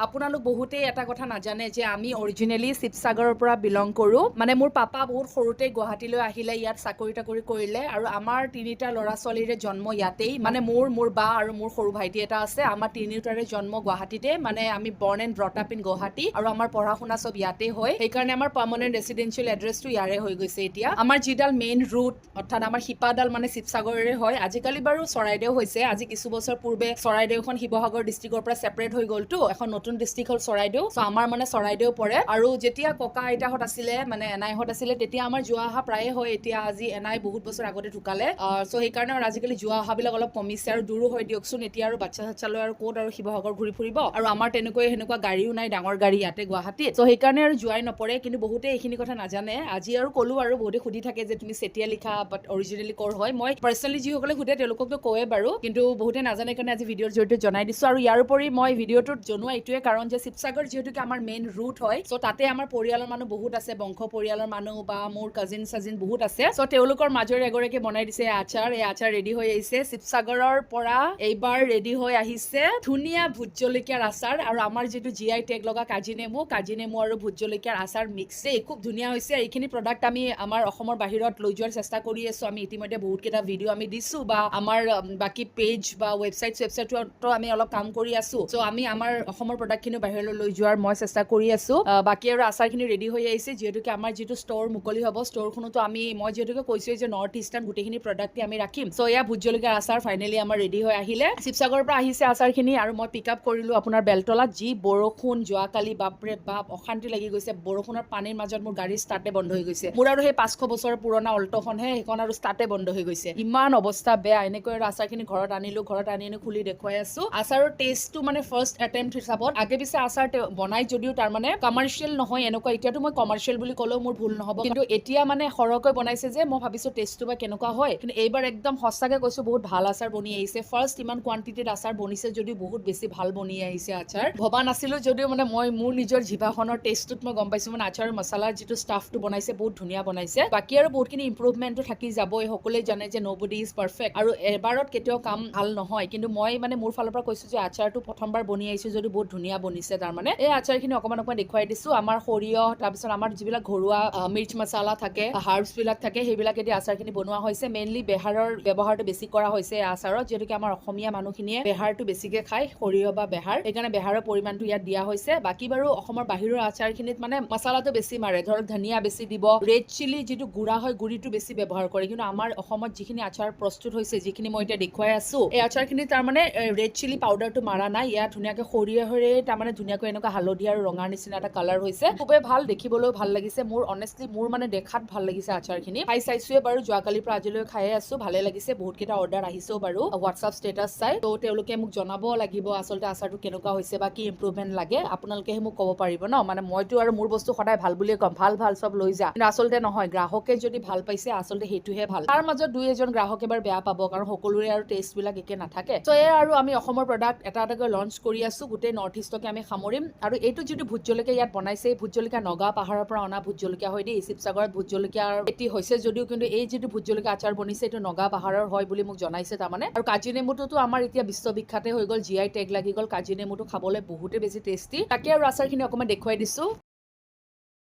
আপোনালোক বহুতেই এটা কথা নাজানে যে আমি অৰিজিনেলি শিৱসাগৰৰ পৰা বিলং কৰোঁ। মানে মোৰ পাপা বহুত সৰুতে গুৱাহাটীলৈ আহিলে, ইয়াত চাকৰি তাকৰি কৰিলে আৰু আমাৰ তিনিটা ল'ৰা ছোৱালীৰে জন্ম ইয়াতেই। মানে মোৰ বা আৰু মোৰ সৰু ভাইটি এটা আছে। আমাৰ তিনিওটাৰে জন্ম গুৱাহাটীতে। মানে আমি বৰ্ণ and brought up in Guwahati আৰু আমাৰ পঢ়া শুনা চব ইয়াতে হয়। সেইকাৰণে আমাৰ পাৰ্মানেণ্ট ৰেচিডেঞ্চিয়েল এড্ৰেছটো ইয়াৰে হৈ গৈছে এতিয়া। আমাৰ যিডাল মেইন ৰুট অৰ্থাৎ আমাৰ শিপাডাল মানে শিৱসাগৰৰে হয়। আজিকালি বাৰু চৰাইদেউ হৈছে। আজি কিছু বছৰ পূৰ্বে চৰাইদেউখন শিৱসাগৰ ডিষ্ট্ৰিক্টৰ পৰা ছেপাৰেট হৈ গ'লতো, এখন নতুন ডিষ্ট্ৰিক্ট হ'ল চৰাইদেউ। চ' আমাৰ মানে চৰাইদেউ পৰে। আৰু যেতিয়া ককা আইতাহঁত আছিলে, মানে এনাইহঁত আছিলে, তেতিয়া আমাৰ যোৱা অহা প্ৰায়ে হয়। এতিয়া আজি এনাই বহুত বছৰ আগতে ঢুকালে। চ' সেইকাৰণে আৰু আজিকালি যোৱা অহাবিলাক অলপ কমিছে আৰু দূৰো হয় দিয়কচোন। এতিয়া আৰু বাচ্ছা চাচ্ছালৈ আৰু ক'ত আৰু শিৱসাগৰ ঘূৰি ফুৰিব, আৰু আমাৰ সেনেকুৱা গাড়ীও নাই, ডাঙৰ গাড়ী ইয়াতে গুৱাহাটীত। চ' সেইকাৰণে আৰু যোৱাই নপৰে। কিন্তু বহুতে এইখিনি কথা নাজানে। আজি আৰু ক'লো, আৰু বহুতে সুধি থাকে যে তুমি চেতিয়া লিখা বাট অৰিজিনেলি ক'ৰ হয়। মই পাৰ্চনেলি যিসকলে সুধে তেওঁলোককতো কওঁৱে বাৰু, কিন্তু বহুতে নাজানে কাৰণে আজি ভিডিঅ'ৰ জৰিয়তে জনাই দিছো। আৰু ইয়াৰ উপৰি মই ভিডিঅ'টোত জনোৱা এইটোৱে কাৰণ যে শিৱসাগৰ যিহেতুকে আমাৰ মেইন ৰুট হয়, চ' তাতে আমাৰ পৰিয়ালৰ মানুহ বহুত আছে, বংশ পৰিয়ালৰ মানুহ বা মোৰ কাজিন চাজিন বহুত আছে। চ' তেওঁলোকৰ মাজৰে এগৰাকী বনাই দিছে আচাৰ। এই আচাৰ ৰেডি হৈ আহিছে শিৱসাগৰৰ পৰা। এইবাৰ ৰেডি হৈ আহিছে ধুনীয়া ভোট জলকীয়াৰ আচাৰ, আৰু আমাৰ যিটো GI টেগ লগা কাজি নেমু আৰু ভোট জলকীয়াৰ আচাৰ মিক্সে খুব ধুনীয়া হৈছে। এইখিনি প্ৰডাক্ট আমি আমাৰ অসমৰ বাহিৰত লৈ যোৱাৰ চেষ্টা কৰি আছো। আমি ইতিমধ্যে বহুত কেইটা ভিডিঅ' আমি দিছো, বা আমাৰ বাকী পেজ বা ৱেবছাইটতো আমি অলপ কাম কৰি আছো। চ' আমি আমাৰ অসমৰ প্ৰডাক্টখিনি বাহিৰলৈ লৈ যোৱাৰ মই চেষ্টা কৰি আছো। বাকী আৰু আচাৰখিনি ৰেডি হৈ আহিছে। যিহেতুকে আমাৰ যিটো ষ্ট'ৰ মুকলি হ'ব, ষ্ট'ৰখনতো মই যিহেতুকে কৈছোৱে যে নৰ্থ ইষ্টাৰ্ণ গোটেইখিনি প্ৰডাক্টে আমি ৰাখিম। চ' এয়া ভোট জলকীয়াৰ আচাৰ ফাইনেলি আমাৰ ৰেডি হৈ আহিলে। শিৱসাগৰৰ পৰা আহিছে আচাৰখিনি, আৰু মই পিক আপ কৰিলো আপোনাৰ বেলতলাত। যি বৰষুণ যোৱাকালি, বাপৰে বাপ, অশান্তি লাগি গৈছে। বৰষুণৰ পানীৰ মাজত মোৰ গাড়ীৰ ষ্টাৰ্টে বন্ধ হৈ গৈছে। মোৰ আৰু সেই 500 বছৰৰ পুৰণা অল্ট'খনহে, সেইখন আৰু ষ্টাৰ্টে বন্ধ হৈ গৈছে। ইমান অৱস্থা বেয়া। এনেকৈ আৰু আচাৰখিনি ঘৰত আনিলো। ঘৰত আনি খুলি দেখুৱাই আছো। আচাৰৰ টেষ্টটো মানে ফাৰ্ষ্ট এটেম্প্ট হিচাপত, আগে পিছে আচাৰ বনাই যদিও তাৰমানে কমাৰ্চিয়েল নহয় এনেকুৱা। এতিয়াতো মই কমাৰ্চিয়েল বুলি ক'লেও মোৰ ভুল নহ'ব, কিন্তু এতিয়া মানে সৰহকৈ বনাইছে যে মই ভাবিছো টেষ্টটো বা কেনেকুৱা হয়। কিন্তু এইবাৰ একদম সঁচাকে কৈছো বহুত ভাল আচাৰ বনি আহিছে। ফাৰ্ষ্ট ইমান কোৱান্টিটিত আচাৰ বনিছে যদিও বহুত বেছি ভাল বনি আহিছে আচাৰ। ভবা নাছিলো যদিও মানে মই মোৰ নিজৰ জিভাখনৰ টেষ্টটোত মই গম পাইছো মানে আচাৰৰ মছলাৰ যিটো ষ্টাফটো বনাইছে বহুত ধুনীয়া বনাইছে। বাকী আৰু বহুতখিনি ইম্প্ৰুভমেণ্টটো থাকি যাবই। সকলোৱে জানে যে নবডি ইজ পাৰফেক্ট, আৰু এবাৰত কেতিয়াও কাম ভাল নহয়। কিন্তু মই মানে মোৰ ফালৰ পৰা কৈছো যে আচাৰটো প্ৰথমবাৰ বনি আহিছো যদি বহুত ধুনীয়া বনিছে। তাৰমানে এই আচাৰখিনি অকমান দেখুৱাই দিছো। আমাৰ সৰিয়হ, তাৰপিছত আমাৰ যিবিলাক ঘৰুৱা মিৰ্চ মছলা থাকে, হাৰ্বছ বিলাক থাকে, সেইবিলাকেদি আচাৰখিনি বনোৱা হৈছে। মেইনলি বেহাৰৰ ব্যৱহাৰটো বেছি কৰা হৈছে এই আচাৰত, যিহেতুকে আমাৰ অসমীয়া মানুহখিনিয়ে বেহাৰটো বেছিকে খায়, সৰিয়হ বা বেহাৰ। সেইকাৰণে বেহাৰৰ পৰিমাণটো ইয়াত দিয়া হৈছে। বাকী বাৰু অসমৰ বাহিৰৰ আচাৰখিনিত মানে মছলাটো বেছি মাৰে, ধৰক ধনিয়া বেছি দিব, ৰেড চিলি যিটো গুড়া হয় গুড়িটো বেছি ব্যৱহাৰ কৰে। কিন্তু আমাৰ অসমত যিখিনি আচাৰ প্ৰস্তুত হৈছে, যিখিনি মই এতিয়া দেখুৱাই আছো, এই আচাৰখিনি তাৰমানে ৰেড চিলি পাউডাৰটো মাৰা নাই। ইয়াত ধুনীয়াকে সৰিয়হৰে তাৰমানে ধুনীয়াকৈ এনেকুৱা হালধীয়া আৰু ৰঙাৰ নিচিনা এটা কালাৰ হৈছে। খুবেই ভাল, দেখিবলৈও ভাল লাগিছে। মোৰ অনেষ্টলি মোৰ মানে দেখাত ভাল লাগিছে আচাৰখিনি। খাই চাইছোৱে বাৰু, যোৱাকালিৰ পৰা আজিলৈ খাইয়ে আছো, ভালে লাগিছে। বহুত কেইটা অৰ্ডাৰ আহিছেও বাৰু হোৱাটছআপ ষ্টেটাছ চাই। ত' তেওঁলোকে মোক জনাব লাগিব আচলতে আচাৰটো কেনেকুৱা হৈছে বা কি ইম্প্ৰুভমেণ্ট লাগে। আপোনালোকেহে মোক ক'ব পাৰিব ন। মানে মইতো আৰু মোৰ বস্তু সদায় ভাল বুলিয়ে ক'ম, ভাল চব লৈ যা, কিন্তু আচলতে নহয়। গ্ৰাহকে যদি ভাল পাইছে আচলতে সেইটোহে ভাল। তাৰ মাজত দুই এজন গ্ৰাহক এবাৰ বেয়া পাব, কাৰণ সকলোৰে আৰু টেষ্ট বিলাক একে নাথাকে। চ' এয়া আৰু আমি অসমৰ প্ৰডাক্ট এটা এটাকৈ লঞ্চ কৰি আছো। গোটেই নৰ্থ ইষ্টকে আমি সামৰিম। আৰু এইটো যিটো ভোট জলকীয়া ইয়াত বনাইছে, এই ভোট জলকীয়া নগা পাহাৰৰ পৰা অনা ভোট জলকীয়া হয় দেই। শিৱসাগৰত ভোট জলকীয়াৰ খেতি হৈছে যদিও কিন্তু এই যিটো ভোট জলকীয়া আচাৰ বনিছে এইটো নগা পাহাৰৰ হয় বুলি মোক জনাইছে তাৰমানে। আৰু কাজি নেমুটোতো আমাৰ এতিয়া বিশ্ববিখ্যাতে হৈ গ'ল, GI টেগ লাগি গ'ল। কাজি নেমুটো খাবলৈ বহুতে বেছি টেষ্টি। তাকে আৰু আচাৰখিনি অকণমান দেখুৱাই দিছো।